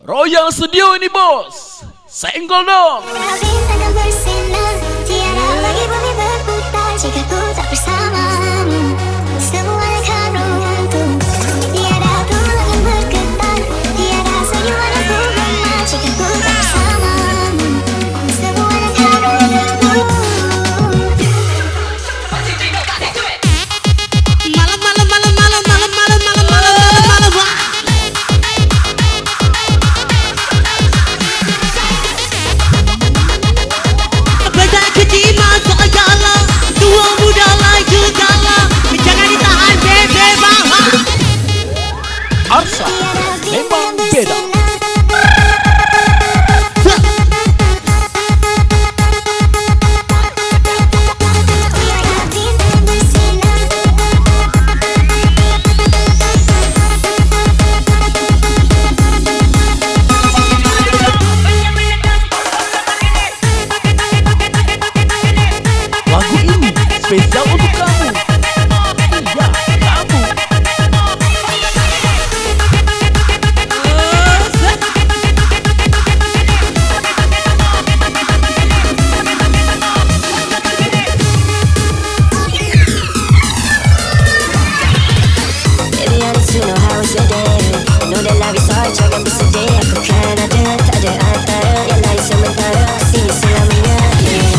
Royal Studio ini bos, senggol dong. Bintang bersinar, tiada lagi bumi berputar jika ku tak bersamamu. Semuanya kan runtuh, tiada tulang yang bergetar, tiada senyuman yang ku gemar jika ku tak bersamamu. Semuanya kan runtuh. Arsa memang beda. Lagu ini spesial untuk kamu. Iya, kamu. Baby, I need to know how was your day. I know that love is hard, jangan bersedih. Aku kan ada, tak ada antara yang lain sementara. Sini selamanya, yeah.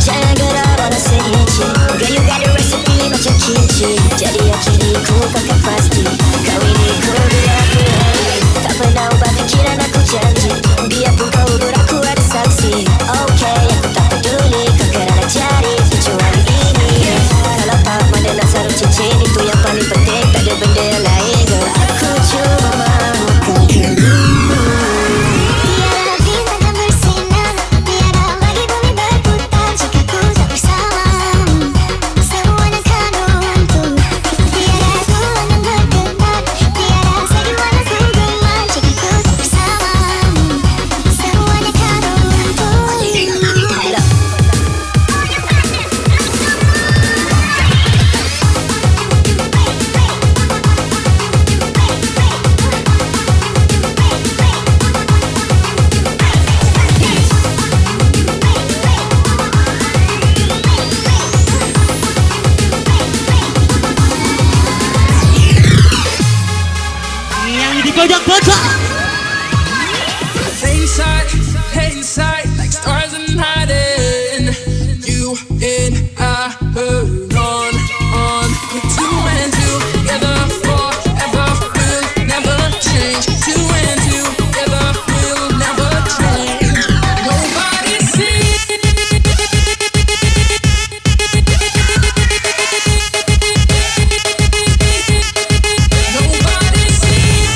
Jangan gerak walau sedikit. Girl, you got the recipe macam kimchi. Jadi akhiri ku pakai pasti. Kau ini ku biar aku hari. Tak pernah ubah fikiran aku janji. Biarpun kau udur aku ada saksi. Okay, aku tak peduli. Kau kerana cari kecuali ini, yeah. Kalau tak mana nak sarung cincin, itu yang paling penting. Tak ada benda yang lain, girl. Aku cuma mahukan kamu. Tiada bintang yang bersinar, tiada lagi bumi berputar jika ku tak bersamamu. Semuanya kan runtuh, tiada tulang yang bergetar, tiada senyuman yang ku gemar jika ku tak bersamamu. Semuanya kan runtuh. Yang di pojok-pojok. Hate inside, like stars in hiding. You and I hold on. We're two and together forever. We'll never change. Two and together, we'll never change. Nobody sees. Nobody sees.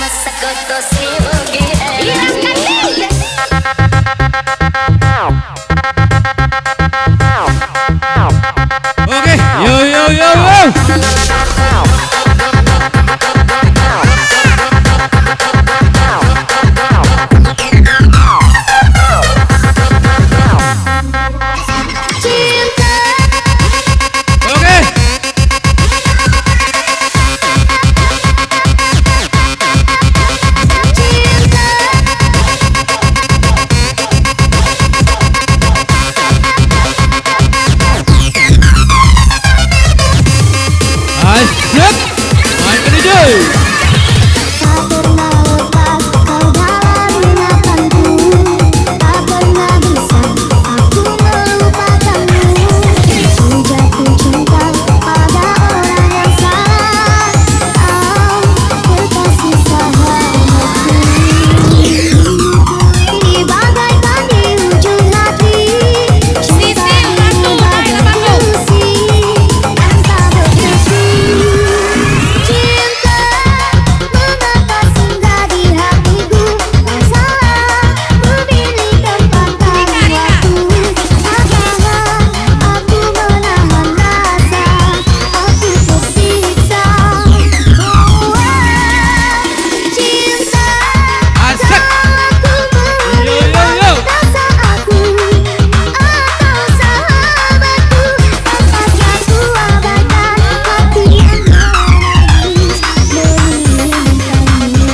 masa koto siugi. Oke, yo. Asik, main ke DJ. Tak pernah lepas kau dalam ingatanku, tak pernah bisa aku melupakanmu. Sejak ku cinta pada orang yang salah, kau kekasih sahabatku. Ini bagaikan di ujung hati, cinta ini bagai ilusi yang tak berfungsi. Cinta mengapa singgah di hatiku, tak salah memilih tempat dan waktu. Apakah aku menahan rasa, aku tersiksa. Cinta, Asik. aku menerima rasa aku atau sahabatku. Apakah ku abaikan hati yang menangis menginginkanmu.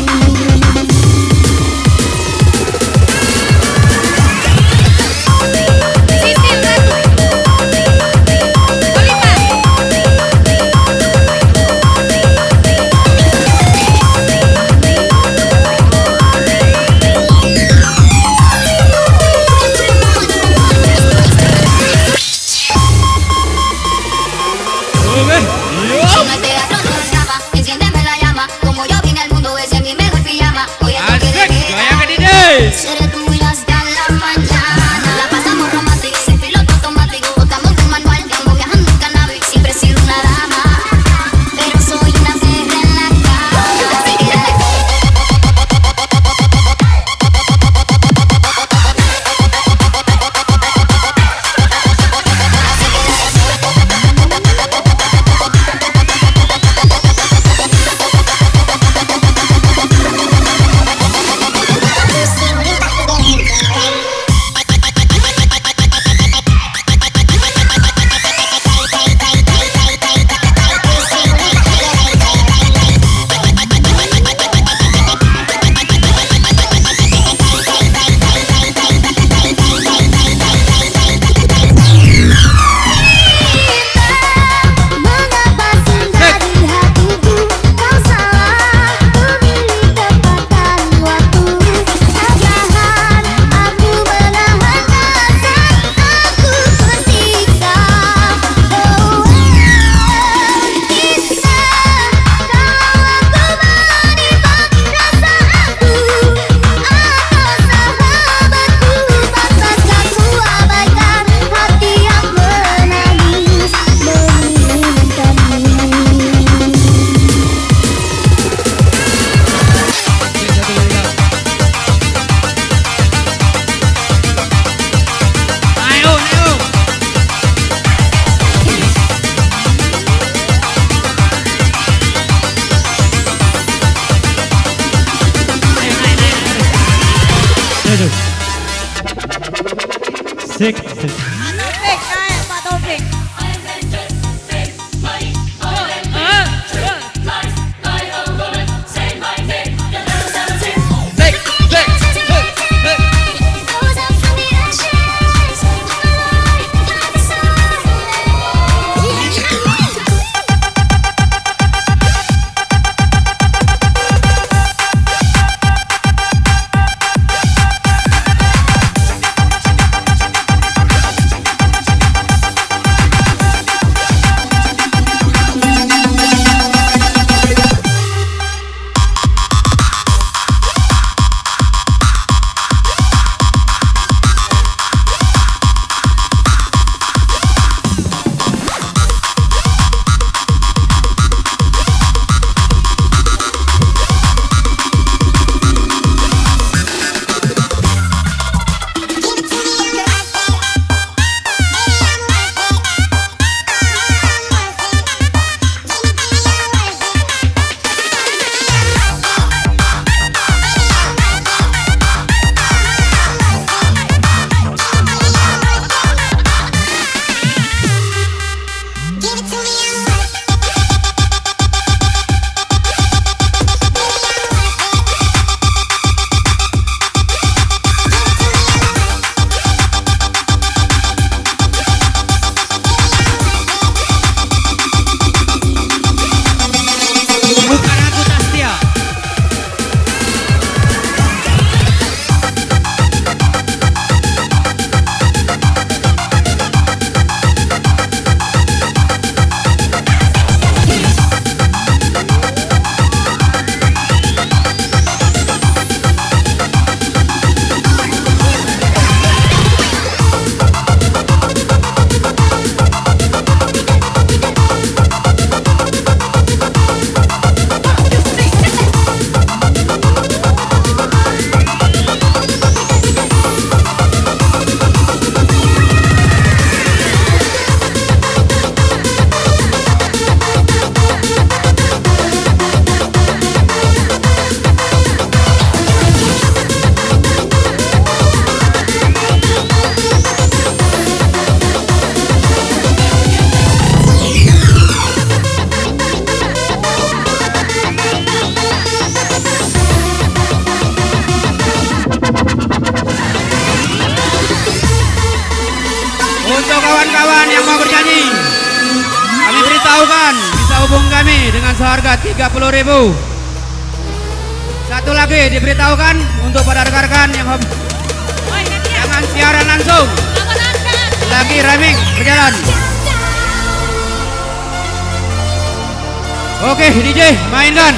Oke, yo. En el teatro tú escapa, enciéndeme la llama. Como yo vine al mundo, ese es mi mejor pijama. Hoy es toque de Asik, goyang ke queda. DJ. Seré tuya hasta la mañana. La pasamos romántico, sin piloto automático. Botamos el manual, vamos viajando en cannabis. Siempre he sido una dama, pero soy una perra en la cama. Así que dale. Mengapa singgah di hatiku, kau salah memilih tempat dan waktu. Perlahan aku menahan rasa, aku tersiksa. Cinta, kalau aku menimbang rasa aku atau sahabatku. Pantaskah ku abaikan hati yang menangis menginginkanmu. Ayo. Ayo. Sik. Those are from the ashes of the light of the sun. kawan yang mau bernyanyi, kami beritahukan bisa hubung kami dengan seharga 30.000. Satu lagi diberitahukan untuk pada rekan-rekan yang hobi jangan siaran langsung, lagi remix berjalan. Oke DJ mainkan.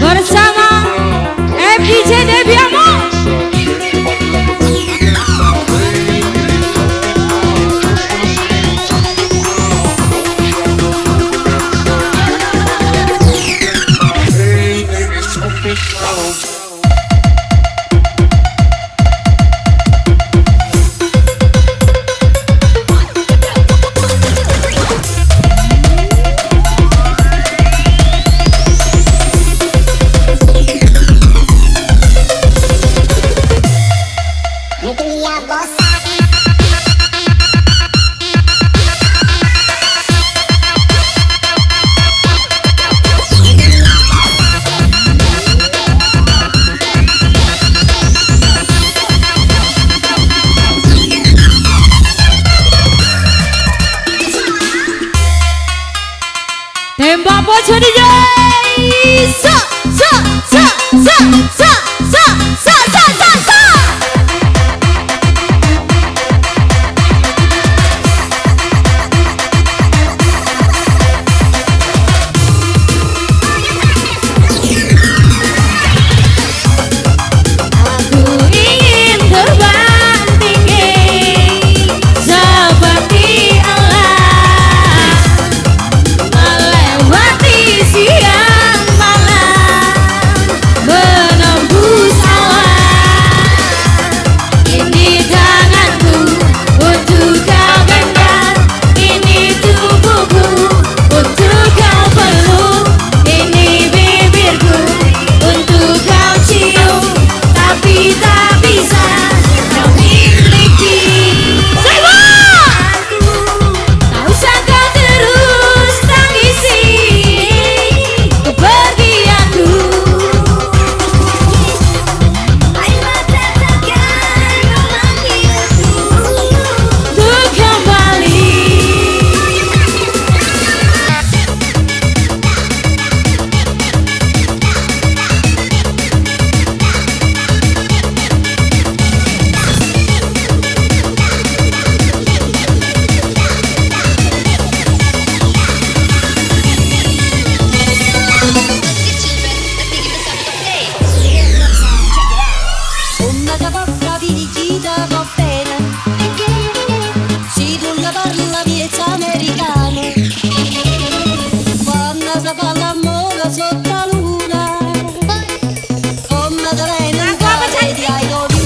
bersama FIJ Debiamo. Tembak bocor DJ. Sa sa sa sa sa sa sa sa sa sa. Aku ingin terbang tinggi seperti Allah, melewati siang malam, menembus awan. Ini tanganku untuk kau genggam, ini tubuhku untuk kau peluk, ini bibirku untuk kau cium, tapi tak bisa kau miliki. Tak usah kau terus tangisi kepergianku. Air mata takkan memanggilku untuk kembali. Una capocca dirigita va bene, si tu la parla miezza americana, quando si fa l'amore sotto la luna, come te viene un cuore di aioli.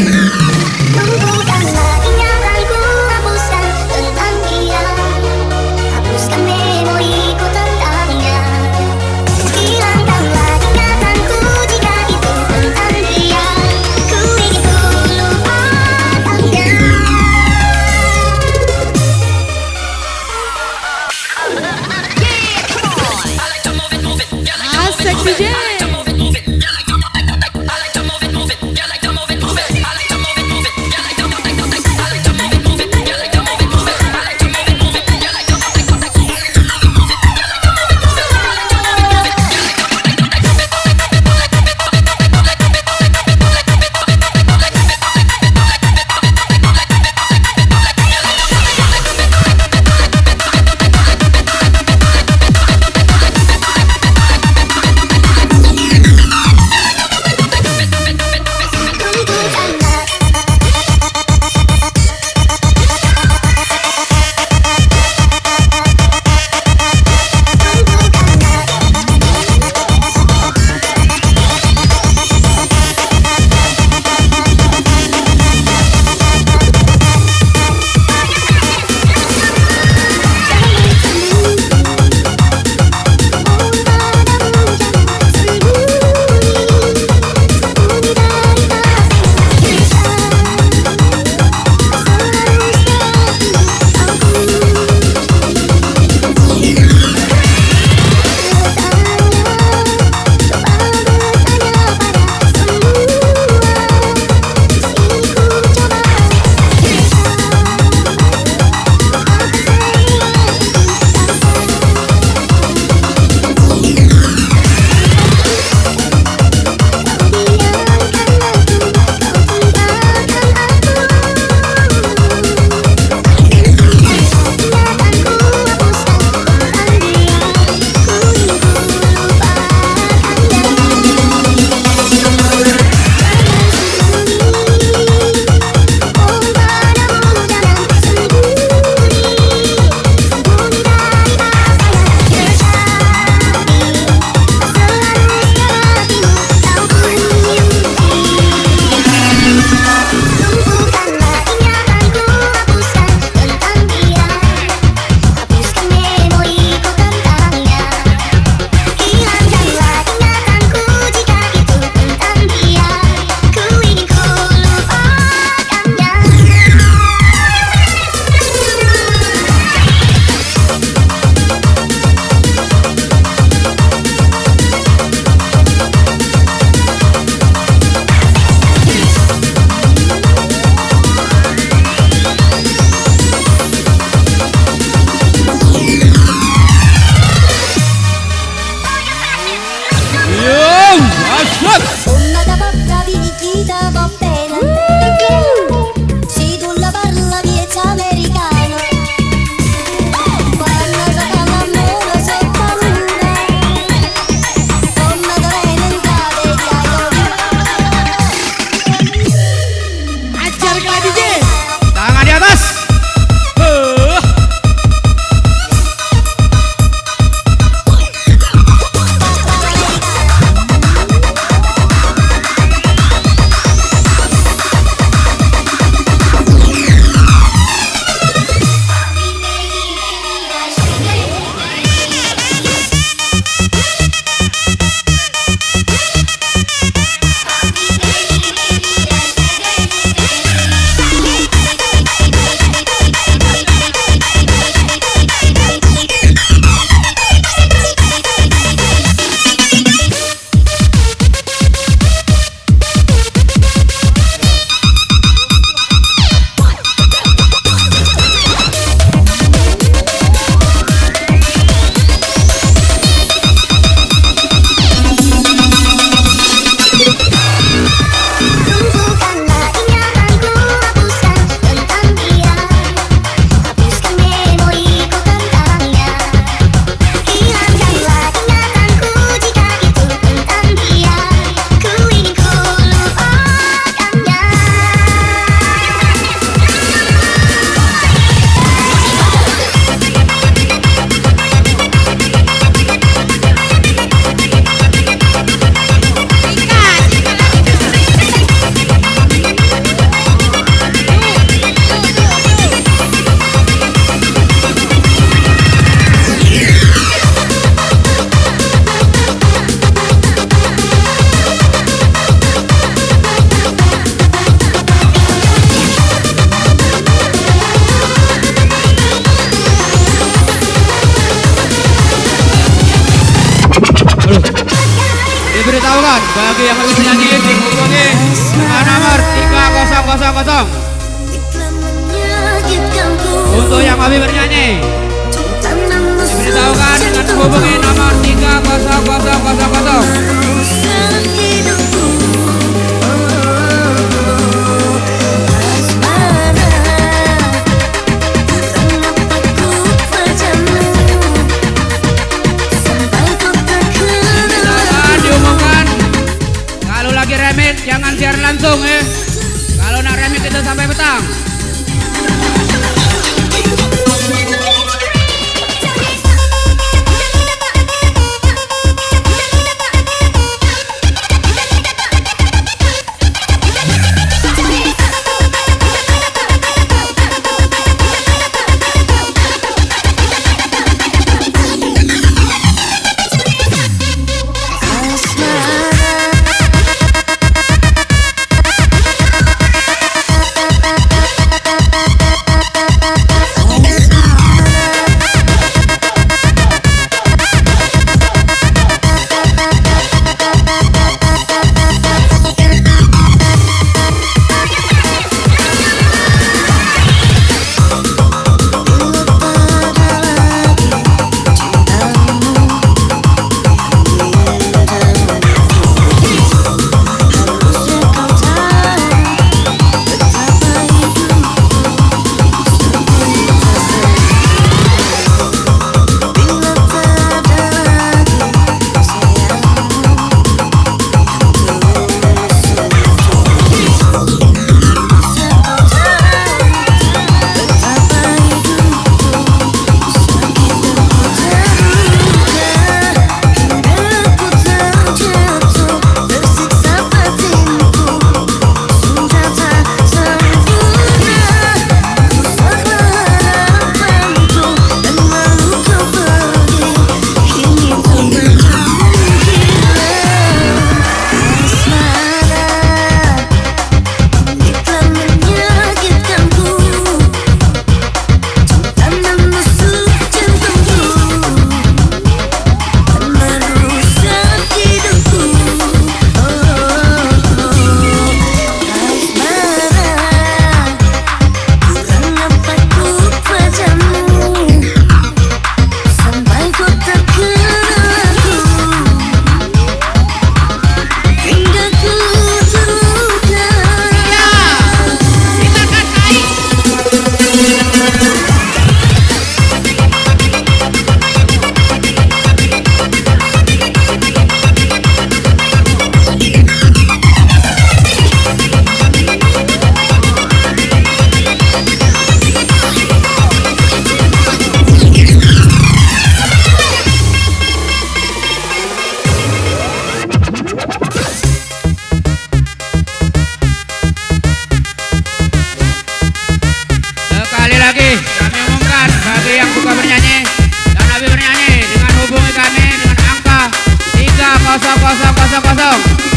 Lumpuhkanlah ingatanku, hapuskan tentang dia, hapuskan memoriku tentangnya. Hilangkanlah ingatanku jika itu tentang dia, ku ingin ku lupakannya. Asik DJ. 엄마가 밥값이기다 법대는데 si tu la parlavi è americano quando gioca l'amore sotto luna come dove entrate Ajarkan DJ. Tangan di atas. diberitahukan bagi yang habis bernyanyi dihubungi dengan nomor 300. Untuk yang habis bernyanyi diberitahukan dengan menghubungi nomor 300. Kalau lagi remit jangan share langsung ya. Kalau nak remit itu sampai petang. Lagi kami umumkan bagi yang suka bernyanyi dan habis bernyanyi dengan hubungi kami dengan angka 30000.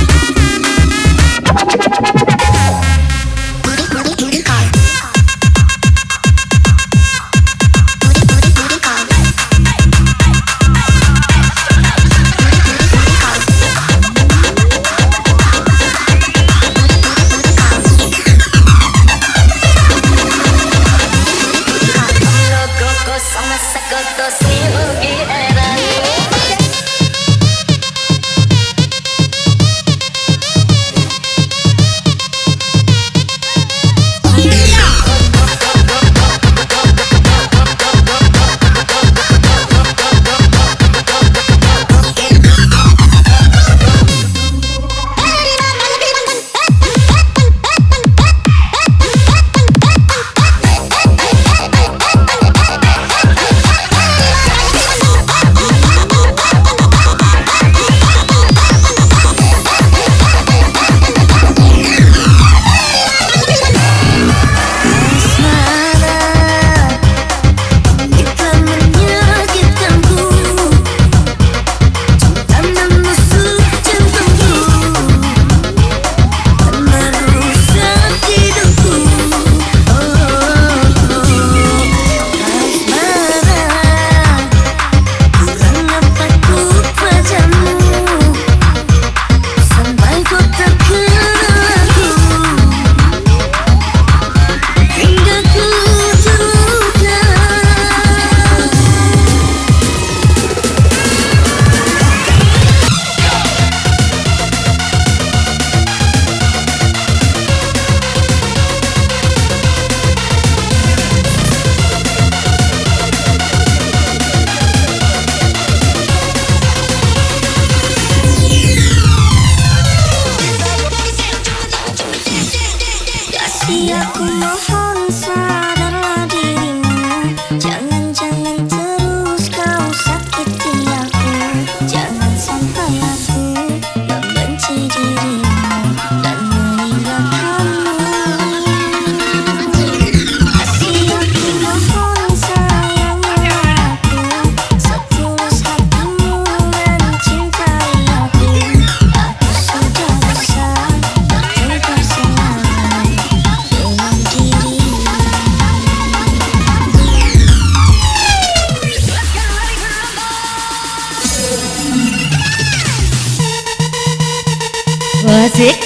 Asik.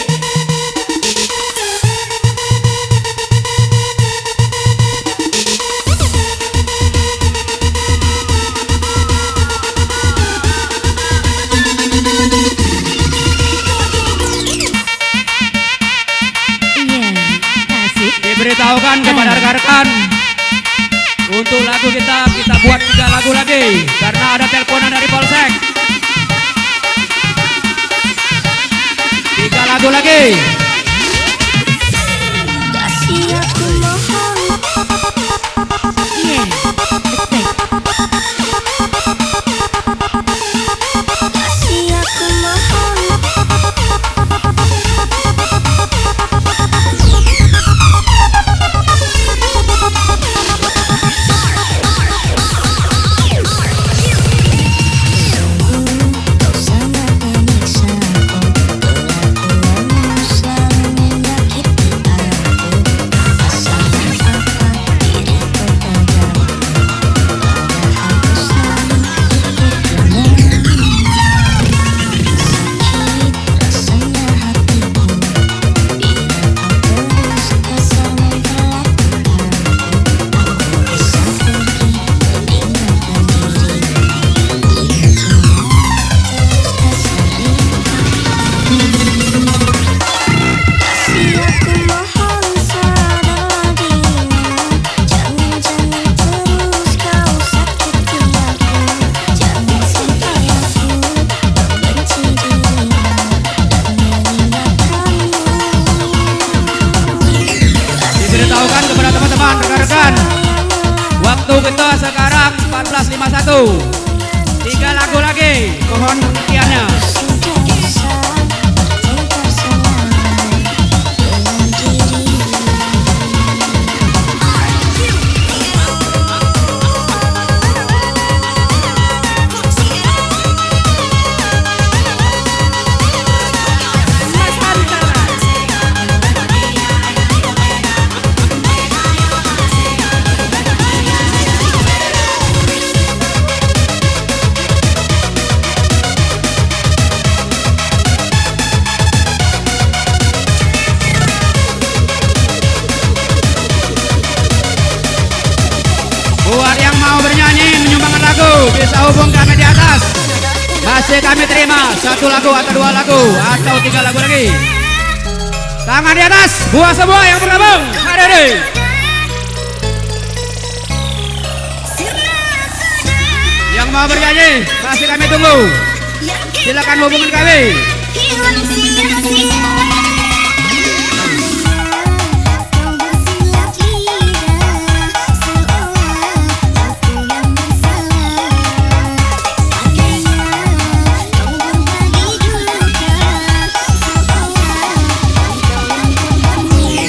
Iya, asik. Diberitahukan kepada rekan-rekan untuk lagu kita buat 3 lagu lagi karena ada teleponan dari Polsek. 3 lagu lagi. Kasih aku mohon, Iya, asik. kasih aku mohon. Kau sangat menyiksa aku, kelakuanmu selalu menyakiti aku. Pasangan apa diriku padamu, padahal kau selalu berkenan. Sakit rasanya hatiku bila kau terus kasar memperlakukanku. Aku bisa pergi meninggalkan diri jika kau terus kasari. Kasih aku mohon sadarlah dirimu, jangan terus kau sakiti aku. Jangan sampai aku membenci dirimu dan meninggalkanmu. Diberitahukan kepada teman-teman rekan-rekan, waktu kita sekarang 14.51. 3 lagu lagi, mohon pengertiannya. Sudah bisa bertengkar selama dengan dirimu. Buat yang mau bernyanyi menyumbangkan lagu bisa hubung kami di atas. Masih kami terima 1 lagu atau 2 lagu atau 3 lagu lagi. Tangan di atas buat semua yang bergabung. Mari. Yang mau bernyanyi masih kami tunggu. Silakan hubungin kami. Hilang sia-sia. Kau bersilat lidah seolah aku yang bersalah. Seandainya kau berbagi duka seolah engkau yang korbannya.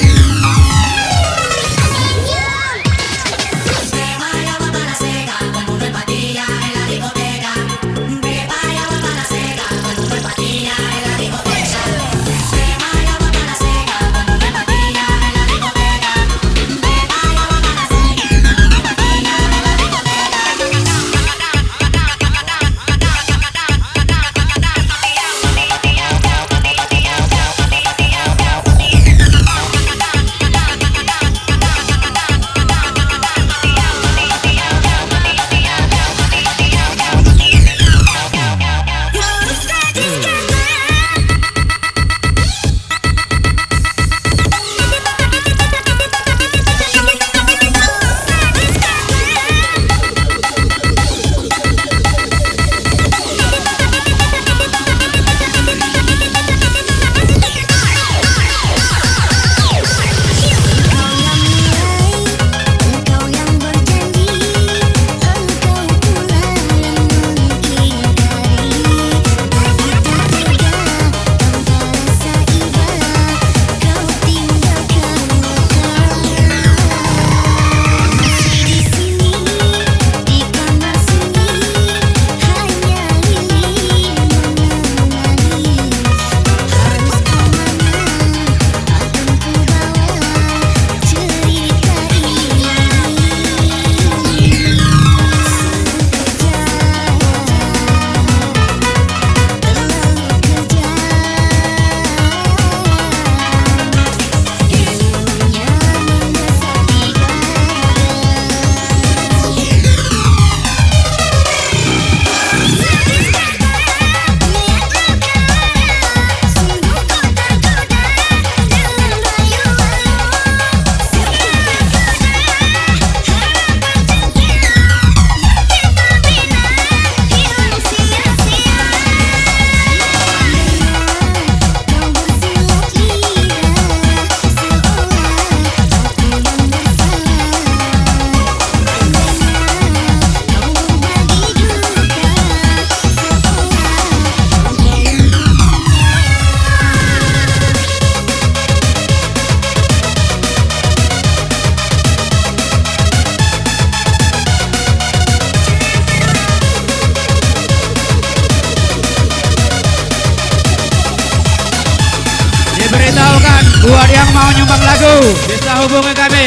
Buat yang mau nyumbang lagu bisa hubungi kami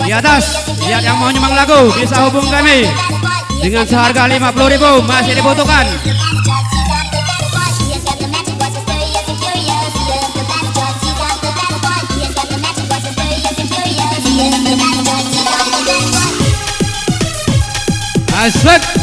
di atas. Lihat yang mau nyumbang lagu bisa hubungi kami dengan seharga 50.000 masih dibutuhkan. Asik.